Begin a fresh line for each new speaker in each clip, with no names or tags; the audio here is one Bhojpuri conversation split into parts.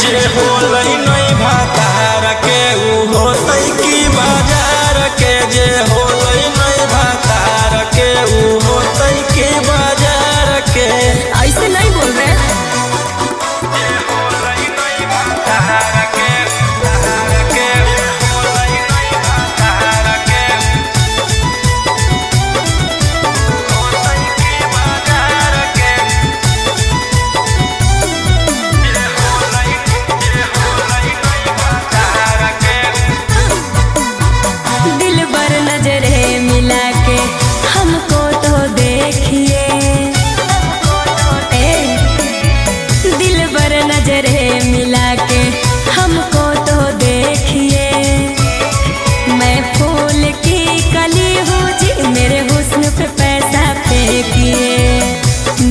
जे होलै नहीं भातार के ऊ होतै की बाजार के। जे होलै नहीं भातार के ऊ होतै की बाजार के।
ऐसे नहीं बोल रहे।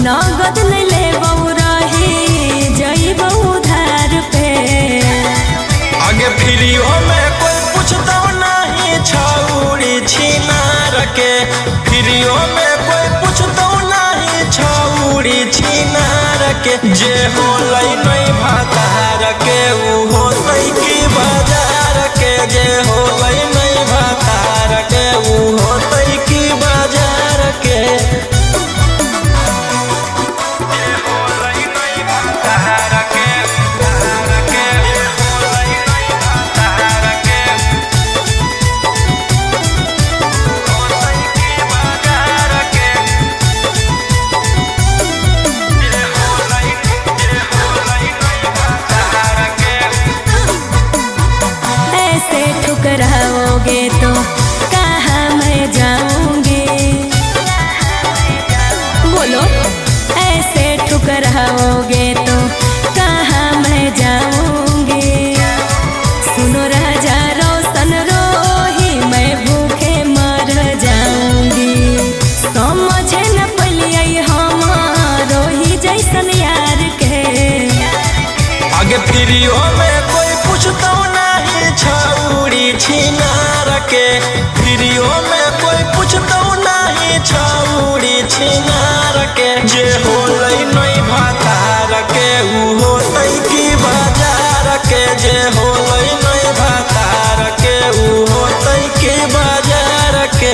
नगद नहीं ले रही जइबो उधार पे।
आगे फ्रीओ में कोई पूछता नहीं छौड़ी छिनार के। फ्रीओ में कोई पूछता नहीं छौड़ी छिनार के। जे होलै नहीं भातार के ऊ होतै की बाजार के। जे होलै नहीं भातार के ऊ होतै की बाजार के।
ठुकराओगे तो कहाँ मैं जाऊंगी। बोलो ऐसे ठुकराओगे तो कहाँ मैं जाऊंगी। सुनो राजा रोशन रोही मैं भूखे मर जाऊंगी। समझे न पलिए हम रोही जैसन यार के।
आगे फ्रीओ में कोई पूछता नहीं छौड़ी छिनार के। फ्रीओ में कोई पूछता नहीं छौड़ी छिनार के। जे होलै नहीं भातार के ऊ होतै की बाजार के। जे होलै नहीं भातार के ऊ होतै की बाजार के।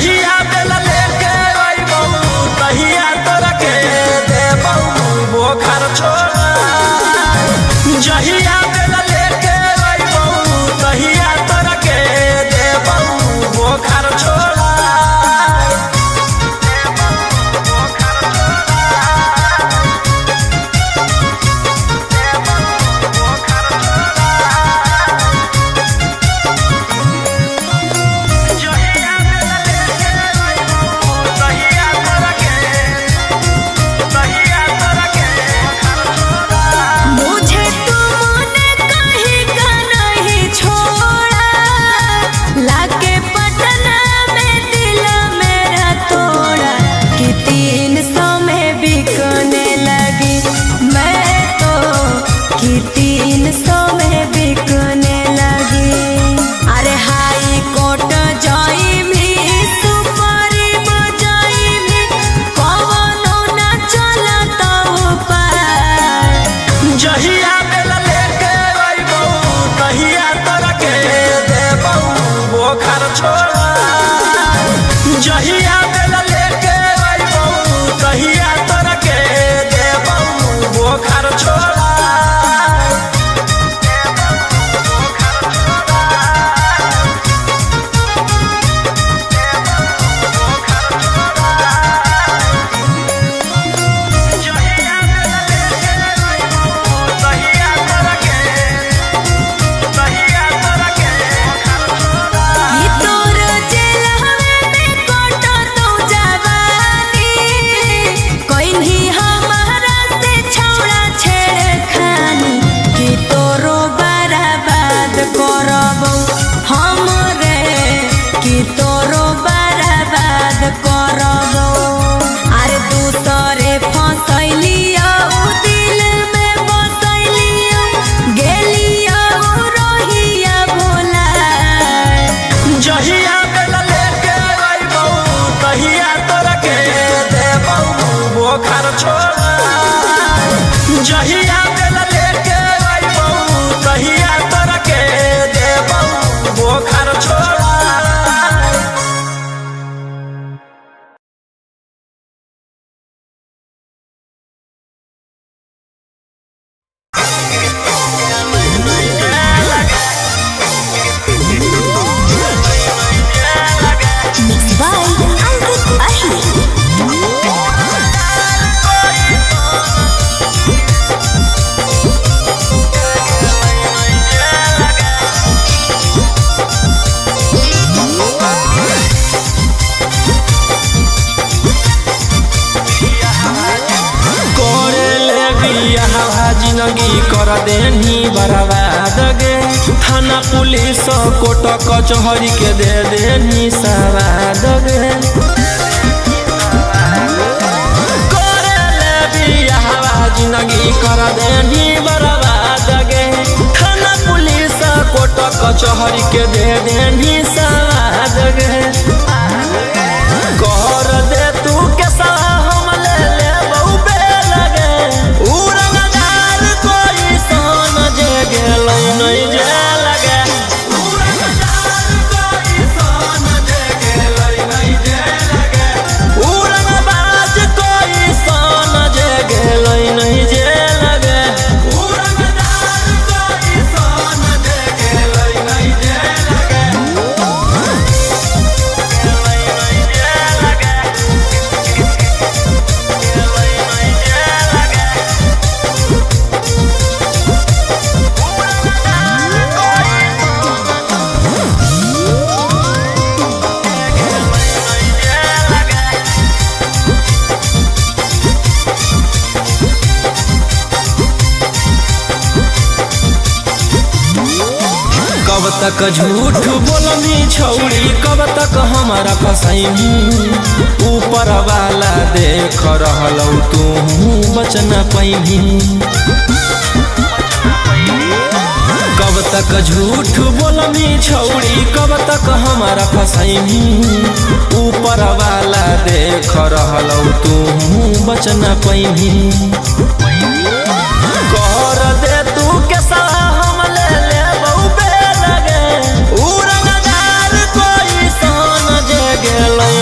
जहिया बेल लेके अइबौ तहिया तोरा के देबौ बोखर छोड़ा। जहिया बेल लेके अइबौ तहिया तोरा के देबौ बोखर छोड़ा। जहिया बेल लेके अइबौ तहिया तोरा के देबौ बोखर छोड़ा। जहिया बेल लेके अइबौ तहिया तोरा के देबौ बोखर छोड़ा। जहिया बेल लेके अइबौ तहिया तोरा के देबौ बोखर छोड़ा। जहिया बेल लेके अइबौ तहिया तोरा के देबौ बोखर छोड़ा। जिंदगी कर देनी बर्बाद गे। थाना पुलिस कोर्ट कचहरी के दे देनी सवाद गे। जिंदगी कर देनी बर्बाद गे। थाना पुलिस कोर्ट कचहरी के दे देनी सवाद गे। कर दे तू के हम ले लेबौ बेल गे। उड़नदार कोई सन जे गेलै नहीं जेल गे। उड़नदार कोई सन जे गेलै नहीं जेल गे। उड़नबाज कोई सन जे गेलै नहीं जेल गे। उड़नदार कोई सन जे गेलै नहीं जेल गे। कब तक झूठ बोलनी छौड़ी, कब तक हमारा फसैनी। ऊपर वाला देख रहलौ तू बच न पैनी। कब तक झूठ बोलनी छौड़ी, कब तक हमारा फसैनी। ऊपर वाला देख रहलौ तू बच न पैनी। कर दे तू के हम ले लेबौ बेल गे। उड़नदार कोई सन जे गेलै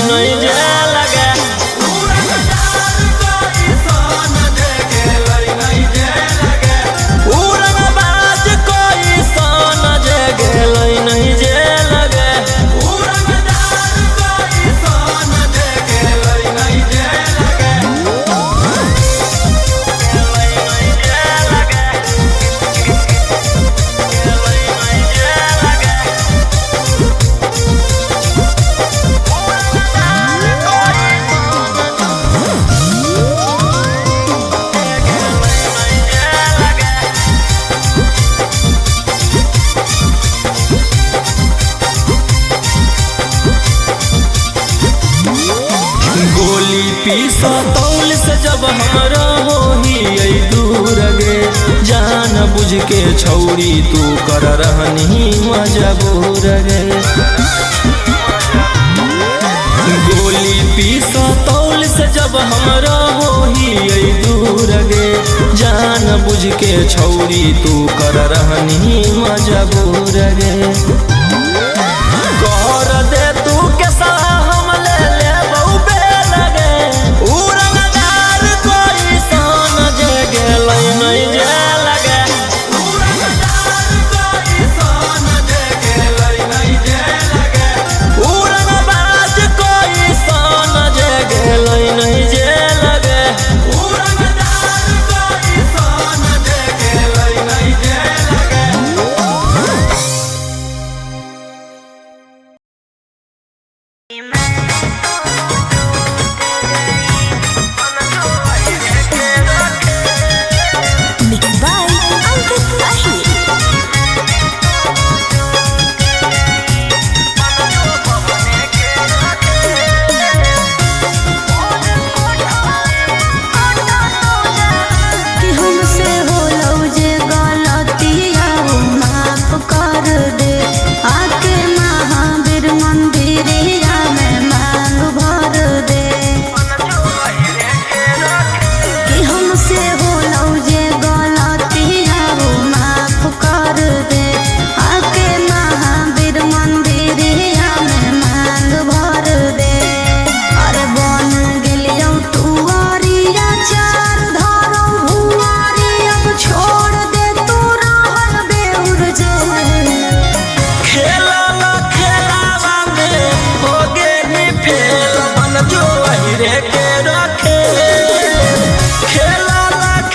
पीसा तौल से जब हमरा होही दूर गे, जान बुझ के छौरी तू कर रहनी मजबूर गे। गोली पीसा तौल से जब हमरा होही दूर गे, जान बुझ के छौरी तू कर रहनी मजबूर गे। कर दे तू के हम ले ले बहुबे लगे, उड़नदार कोई सन जे गेलै नहीं जे लगे, उड़नदार कोई सन जे गेलै नहीं जे लगे, उड़नबाज कोई सन जे गेलै नहीं जे लगे, उड़नदार कोई सन जे गेलै नहीं जे लगे।
Mixed by Ankit Ahir. कि हमसे होलौ जे गलतिया माफ कर दे, आके महावीर मंदिरिया में मांग भर दे। कि हमसे होलौ जे गलतिया माफ कर दे, आके महावीर मंदिरिया में मांग भर दे। अरे बन गेलियौ तुअरिया चार धरौ भुआरी, अब छोड़ दे तू रहल बेउर जे।
खेला खेलावा में हो गे नी फेल, मन जो अहिरे के रखे। खेला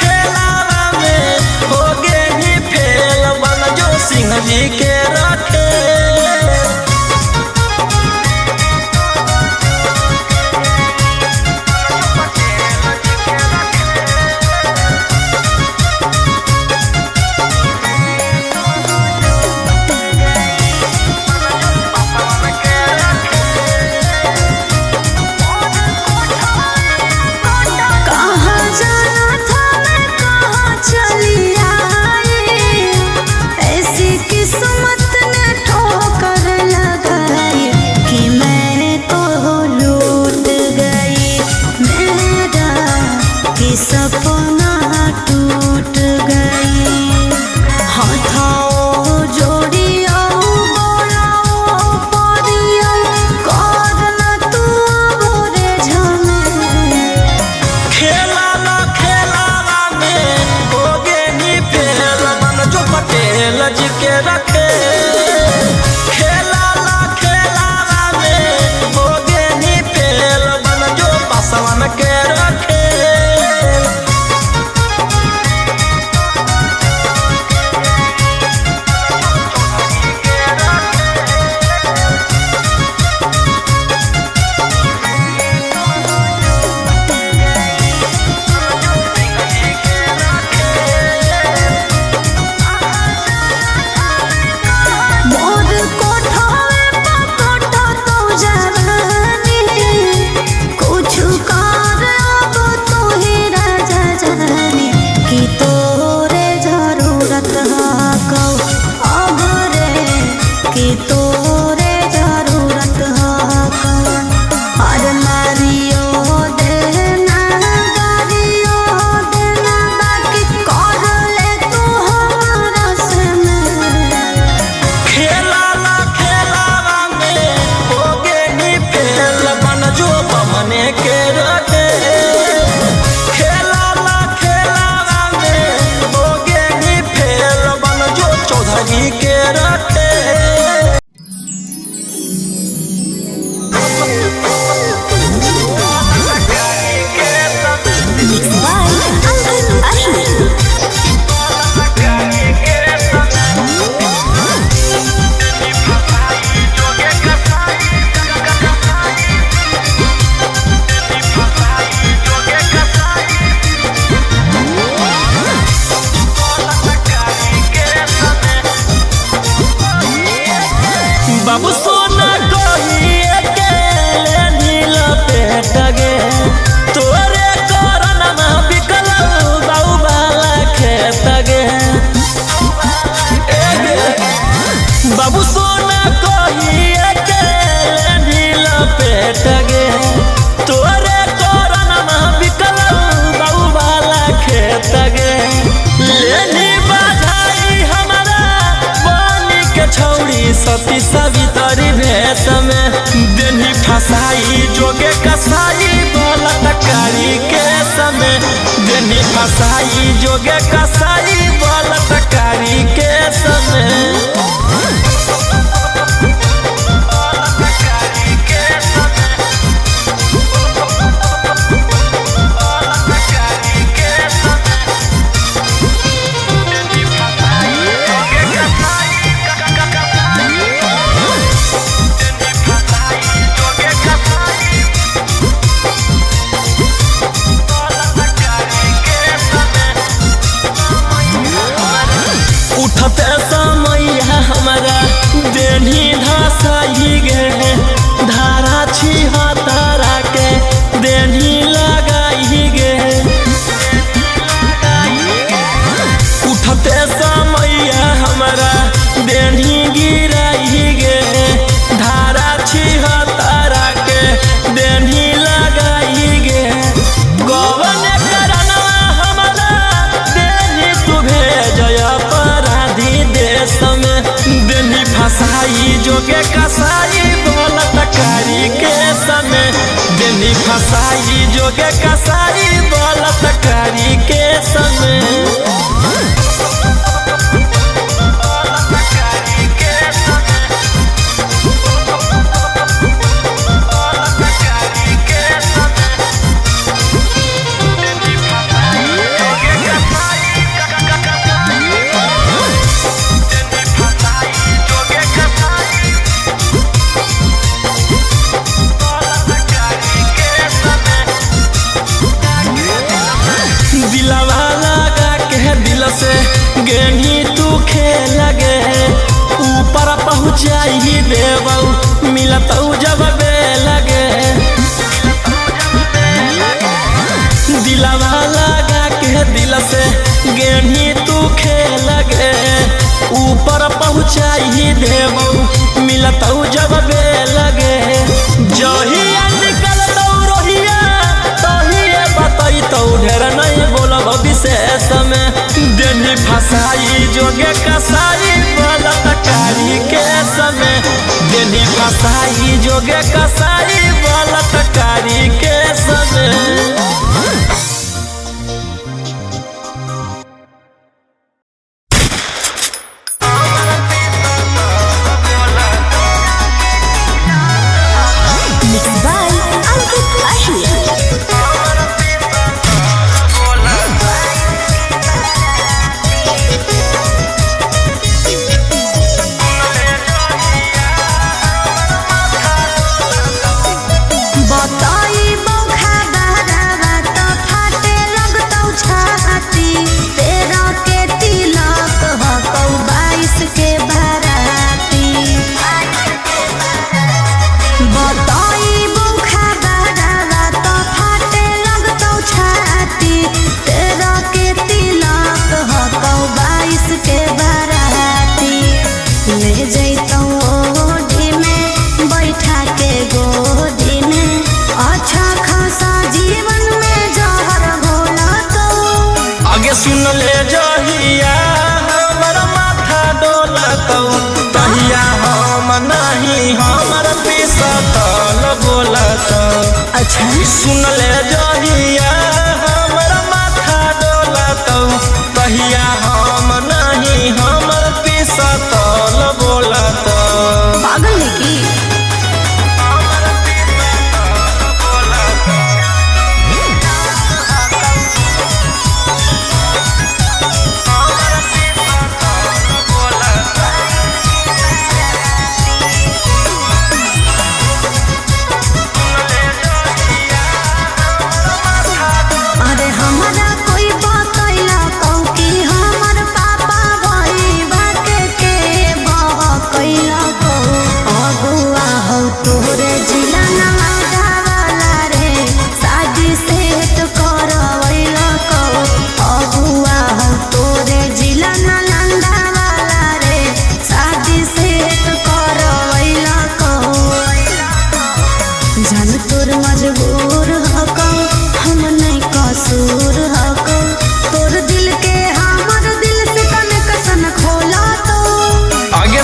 खेलावा में हो गे नी फेल, मन जो सिंह जी के रखे।
कहाँ जाना था मैं कहाँ चली आई, ऐसी किस्मत ने ठोकर लगाई कि मैं तो लूट गई। मेरा कि सपना टूट गई। हाथों जोड़ियो बोलाओ परियो, करना तू बोरे झमे।
खेला खेलावा में हो गे नी फेल, मन जो पटेल जी के रखे। खेला खेलावा में हो गे नी फेल, मन जो पासवान के रखे।
मोर कोठावे पकोटा तो जवानी, कुछ कर अब तू ही राजा जानी। कि तोरे जरूरत हकौ अब रे, कि तोरे जरूरत हकौ। और मारियो देना गारियो देना, बाकी कर ले तू हमारा से में।
खेला खेलावा में हो गे नी फेल, मन जो बमने के रखे। खेला खेलावा में हो गे नी फेल, मन जो चौधरी के रखे।
Mixed by Ankit Ahir.
बाबू सोना कही के नील पेट गे, सती सवितरी भेष में देनी फसाई जोगे कसाई बलात्कारी के समय देनी फसाई जोगे कसाई बलात्कारी के समय। उठते समय हमारा देनी धसाई गे धारा छिहत्तरा के देनी लगाई गे। उठते समय हमारा देनी गिराई गे धारा छिहत्तरा के देनी लगाई गे। गवन करनवा हमारा देनी तू भेजया देश में देनी फसाई जोगे कसाई बलात्कारी के समय देनी फसाई जोगे कसाई बलात्कारी के समय। से गेनी तू खेल गे ऊपर पहुँचाई देवऊ मिलत जब लगे दिलवा लगा के दिल से गेनी तू खेल गे ऊपर पहुँचाई देवऊ मिलत जब लगे। जहिया निकल रोहिया तहिए बतई तो ढेर नहीं बोलब विशेष में देनी फसाई जोगे कसाई बलात्कारी के समय देनी फसाई जोगे कसाई बलात्कारी के समय। सुन ले जहिया हमर माथा डोलतौ तहिया हम नहीं हमर पिसतल बोलतौ। अच्छा सुन ले जहिया हमर माथा डोलतौ तहिया हम नहीं हमर पिसतल बोलतौ।
पागल है की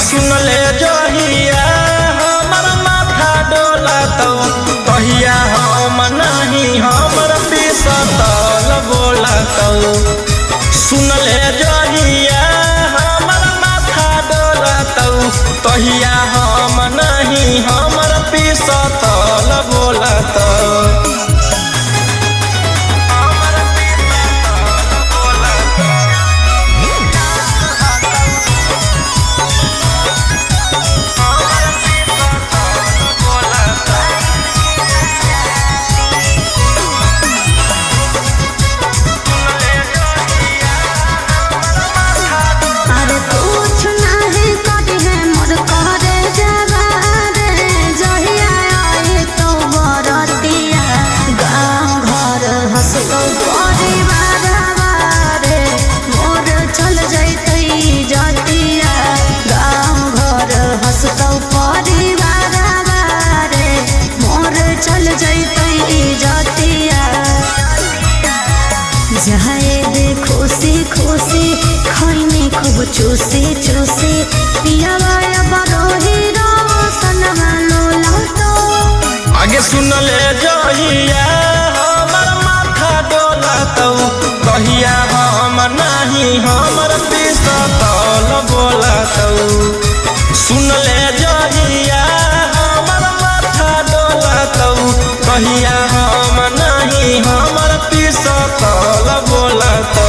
सुन ले जो
सुन ले जहिया हमर माथा डोलतौ तहिया हम नहीं हमर पिसतल बोलतौ
चूसी चूसी पियावाया बरोही रोशनमा लोलतो
आगे सुन ले जहिया हमर माथा डोलतौ कहिया हम नहीं हमर पिसतल बोलतौ सुन ले जहिया हमर माथा डोलतौ कहिया हम नहीं हमर पिसतल बोलतौ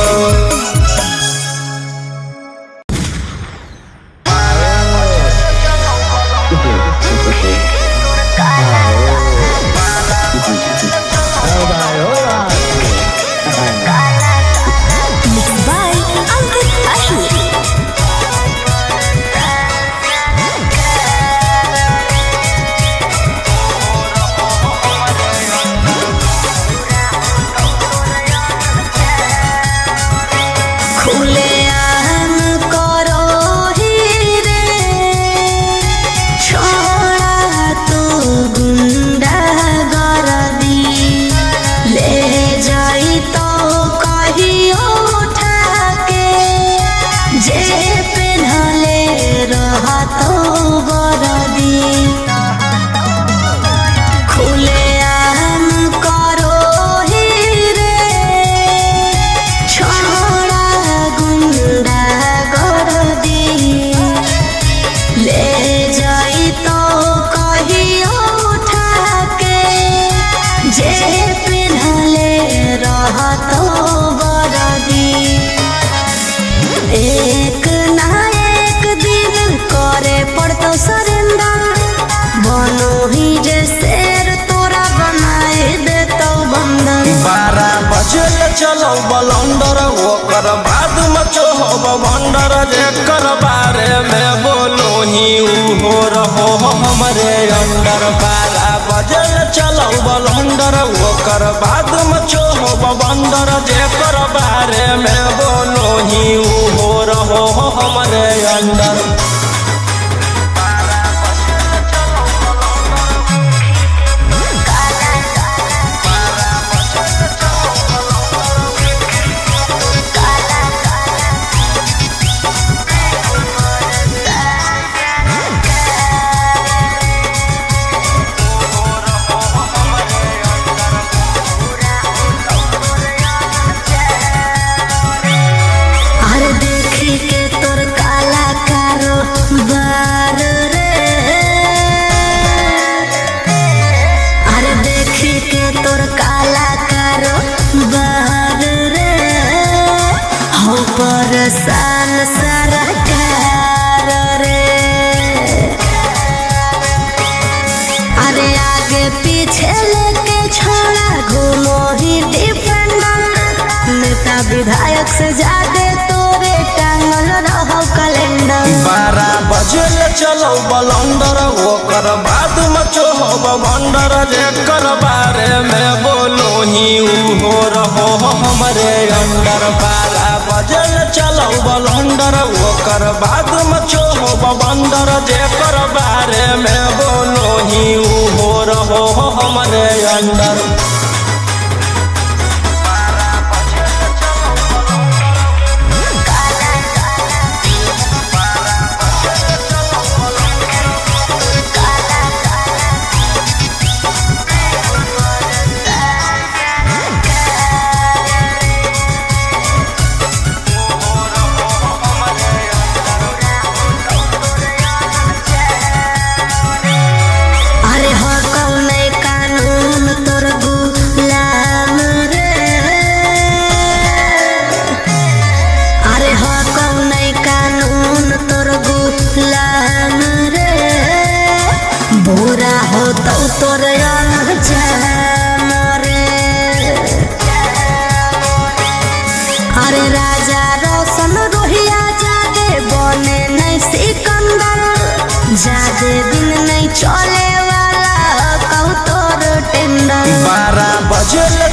चलो बलंडर ओकर बाद मचो हो भंडर जेकर बारे में बोलो ही उहो रहो हमरे अंडर 12 बजे चलो बलंडर ओकर बाद मचो हो भंडर जेकर बारे में बोलो ही उहो रहो हमरे अंडर
सान सरकार रे अरे आगे पीछे लेके छोड़ा घूमो ही डिफेंडर नेता विधायक से ज्यादा तोरे टांगल रहो कैलेंडर
12 बजे चलो बलंडर ओकर बाद मचो हो भंडर जेकर बारे में बोलो ही उहो रहो हमरे अंडर 12 बजे चलो बलंडर ओकर बाद मचो हो भंडर जेकर बारे में बोलो ही उहो रहो हमरे अंडर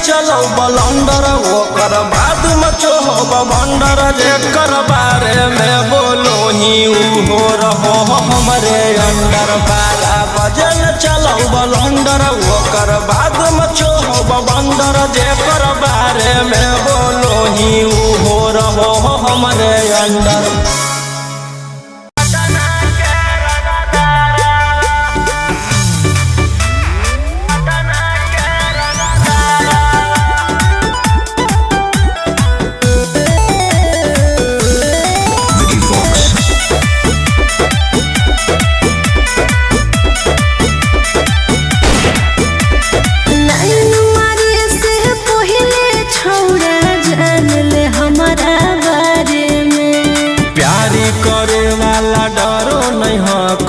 चलो बलंडर ओकर बाद मचो हो बंडर जेकर बारे में बोलो ही हो रहो हमरे अंडर 12 बजे चलो बलंडर ओकर बाद मचो हो बंडर जेकर बारे में बोलो ही हो रहो हमरे अंडर।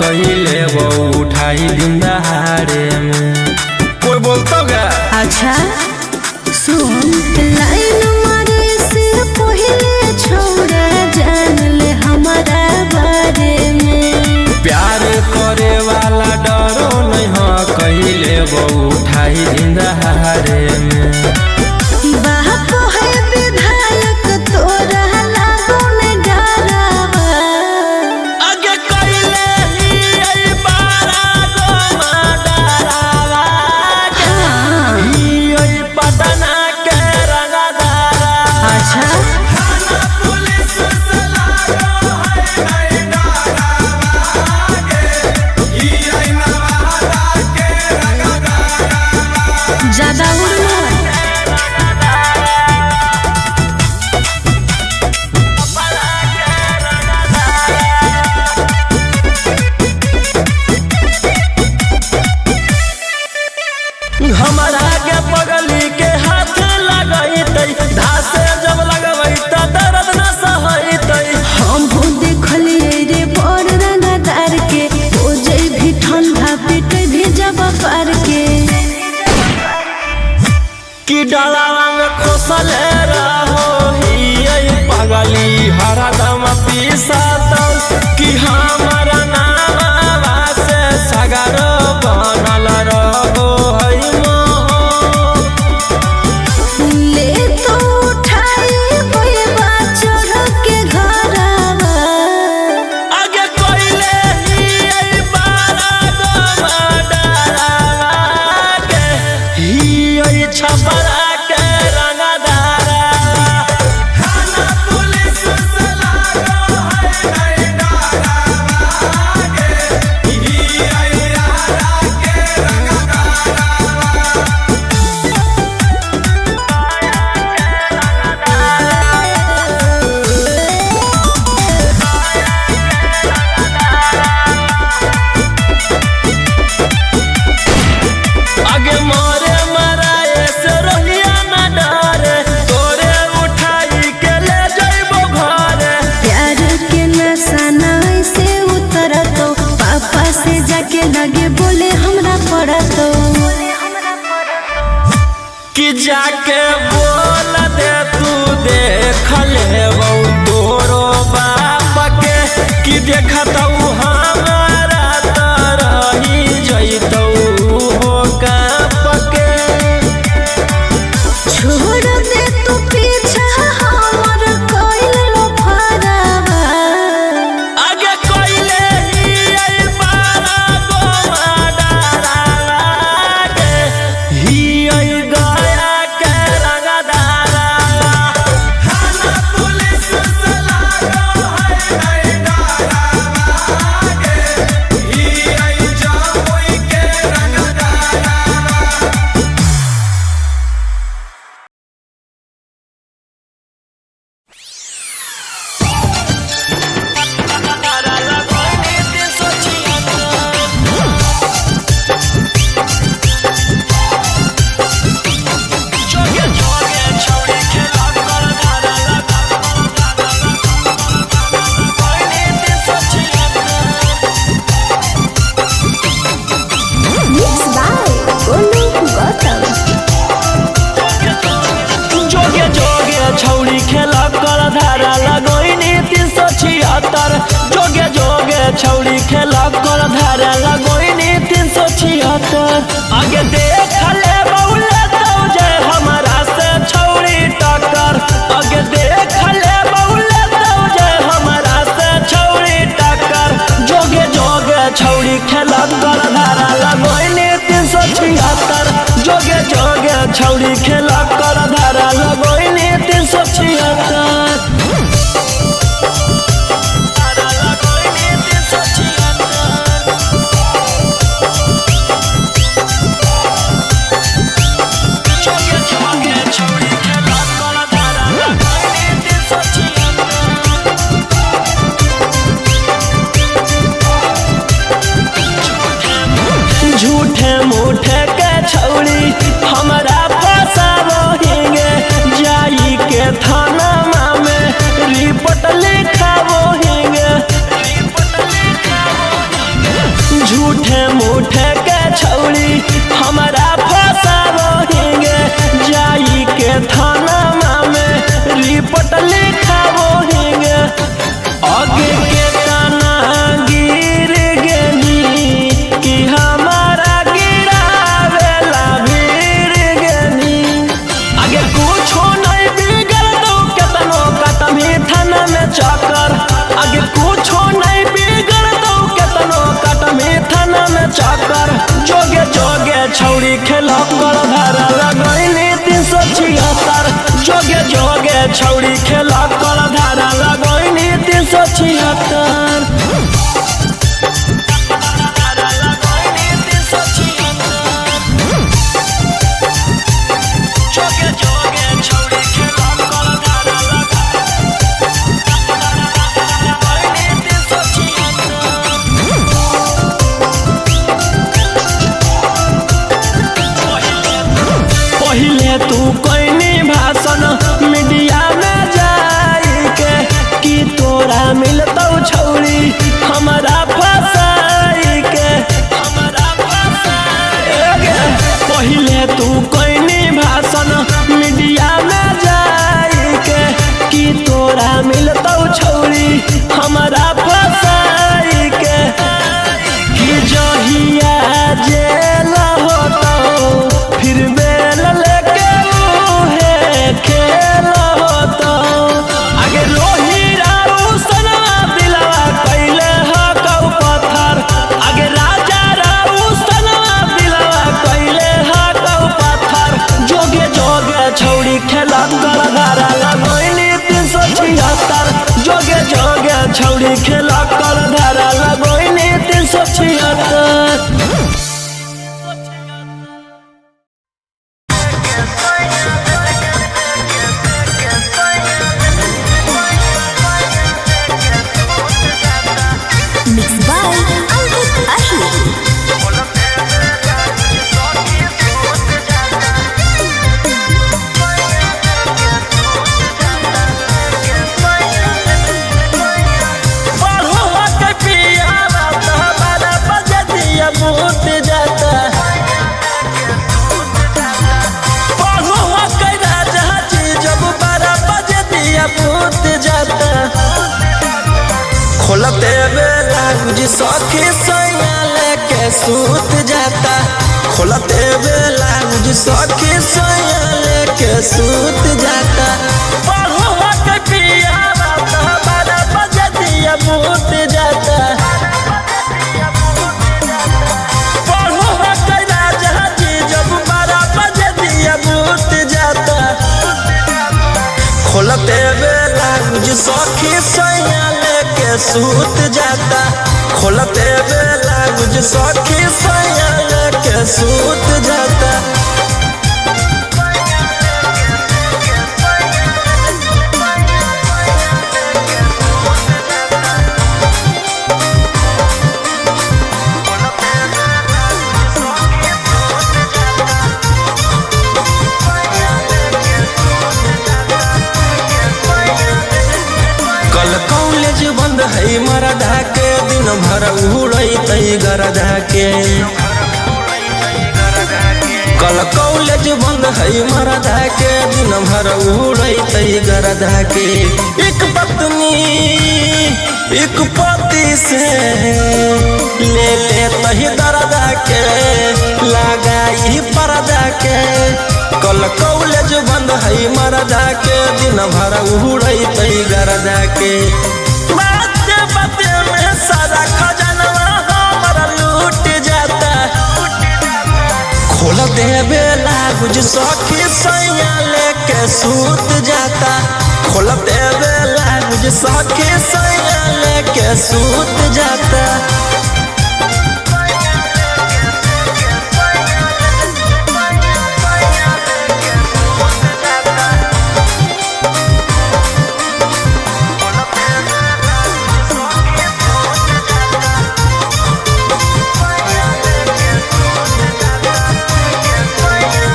कहिले वो उठाई दिन दहाड़े में कोई बोलता गा
अच्छा सुन लाइन मारे से पहले छोड़ा जान ले हमारा बारे में
प्यार करे वाला डरो नहीं हो कहिले वो उठाई दिन दहाड़े में
बाप है विधायक तोरा लागो ने डरावा
आगे कहिले
ज्यादा
हमारा के पगली के हाथ लगैतै धासे जब लगबै त दर्द न सहैतै
हम देखलिए रे बड़ रंगदार के हो जई भी ठंडा पीटे भी जब पार के
कि डालावा में खोसले रहो ही पगली हरदम पीसा कि हमारा नाम से सगर बनल रहो
ले तो उठाई कोई बाचर के घरवा
आगे कोइले ही बारा गम डरावा के ही छपरा के रंगदारा थाना पुलिस से लागो है नहीं डरावा के ही यारा के रंगदारा आगे मोरे मराए से रोहिया न डरे तोरे उठाई के ले जइबो घरे
प्यार के नशा नहीं से उतरतो पापा से जाके लगे बोले हमरा पड़तो
कि जाके बोल दे तू देख ले वो तोरो बाप के कि देखतौ हमारा तरही जइतौ हो काप के
छोड़ दे तू पीछा हमर कोइल लो फरावा
आगे कोइले ही बारा गोमा डरावा के ही गया के रंगदारा थाना पुलिस से लागो है नहीं डरावा के ही जाओई के रंगदारा छौड़ी खेला कर धारा लगोइनी 376 जोगे जोगे छौड़ी खेला कर धारा लगोइनी 376 आगे देख ले बौले तो जय हमार छौड़ी खेला कर धारा लगोइनी 376। झूठे मूठे के छौड़ी हमारा फसावोहिंगे, जाई के थाना में रिपोर्ट लिखावोहिंगे। झूठे मूठे के छौड़ी हमारा फसावोहिंगे, जाई के थाना में रिपोर्ट लिखावोहिंगे। आगे के तना गिर गेनी कि हमारा गिरावेला भीड़ गेनी। आगे कुछो नहीं बिगड़ दो केतनो कटमी थाना में चक्कर। आगे कुछो नहीं बिगड़ दो केतनो कटमी थाना में चक्कर। जोगे जोगे छौड़ी खेला कर धारा लगोइनी 376। जोगे जोगे छौड़ी खेला कर धारा लगोइनी 376। पहिले तू कोइनी भाषण मीडिया में जाई के कि तोरा मिलतौ छौड़ी हमारा फसाई के। पहिले तू कोइनी भाषण मीडिया में जाई के कि तोरा मिलतौ छौड़ी हमारा फसाई के। कि जहिया जेल होतौ फिर बेल लेके उहे खेल होतौ। आगे रोही राऊ सनवा दिलवा कैले हकौ पत्थर। आगे राजा राऊ सनवा दिलवा कैले हकौ पत्थर। जोगे जोगे छौड़ी खेला कर धारा लगोइनी 376। जोगे जोगे छौड़ी खेला कर धारा लगोइनी 376।
Mixed by Ankit Ahir।
पढ़ो के पियावा तहबारा बजदिया भूत जाता। पढ़ो के राजा जी जब 12 बजे दिया भूत जाता। खोलते बेला गुजी सखी सैया लेके सूत जाता। खोलते बेला गुजी सखी सैया लेके सूत जाता। पढ़ो के पियावा तहबारा बजे दिया भूत जाता। पढ़ो के राजा जी जब 12 बजे दिया भूत जाता। खोलते बेला गुजी सखी सैया लेके सूत जाता। खोलते बेला गुजी सखी सैया लेके सूत जाता। कल कॉलेज बंद है मरदा के, दिन भर उड़ैतै गरदा के। कल कॉलेज बंद है मरदा के, दिन भर उड़ैतै गरदा के। एक पत्नी एक पति से ले लेतै दरदा के, लगाई पर्दा के। कल कॉलेज बंद है मरदा के, दिन भर उड़ैतै गरदा के। बाते बाते में सारा खजानवा हमारा लूट जाता। खोल दे बेला लागुज सखी सैया लेके सूत जाता खोलते बेला गुज सखी सैया लेके सूत जाता।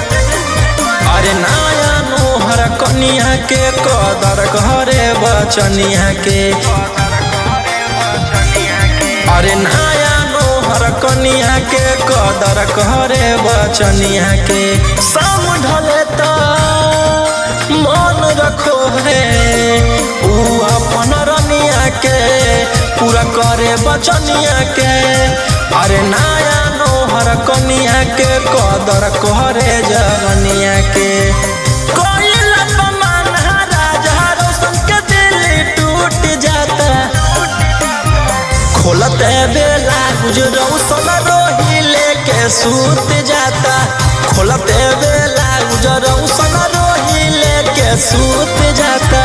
अरे नाया नोहर कनिया के कदर घरे बचनिया के अरे नाया नोहर कनिया के कदर घरे बचनिया के शाम ढले तो मन रखो है ऊ अपन रनिया के पूरा करे बचनिया के। अरे नाया नोहर कनिया के कदर करे जवनिया के कोई लपमान राजा रोशन के दिल टूट जाता खोलते बेला गुजरो सन रोही लेके सूत जाता खोलते बेला गुजरो सन रोही लेके सूत जाता।